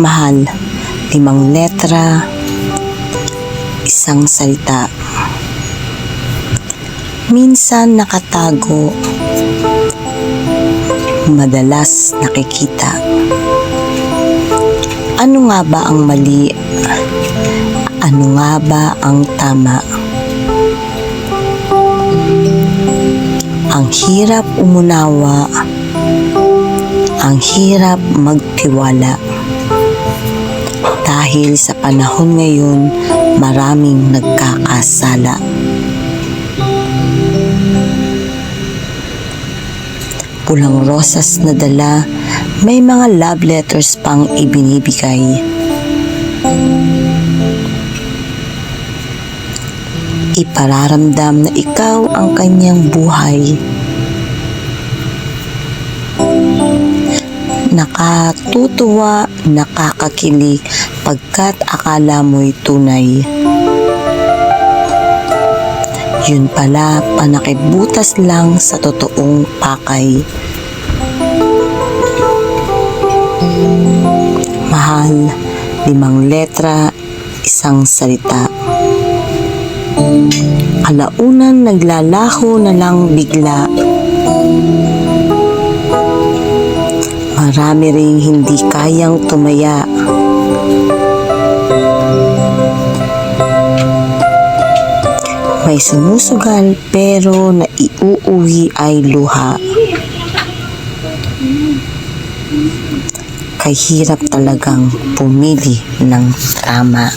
Mahal, 5 letra, isang salita. Minsan nakatago, madalas nakikita. Ano nga ba ang mali? Ano nga ba ang tama? Ang hirap umunawa, ang hirap magtiwala. Dahil sa panahon ngayon, maraming nagkakasala. Pulang rosas na dala, may mga love letters pang ibinibigay. Ipararamdam na ikaw ang kanyang buhay. Nakatutuwa, nakakakilig pagkat akala mo'y tunay. Yun pala, panakibutas lang sa totoong pakay. Mahal, 5 letra, isang salita. Alaunan naglalaho na lang bigla. Marami ring hindi kayang tumaya. May sumusugal pero naiuuwi ay luha. Kay hirap talagang pumili ng tama.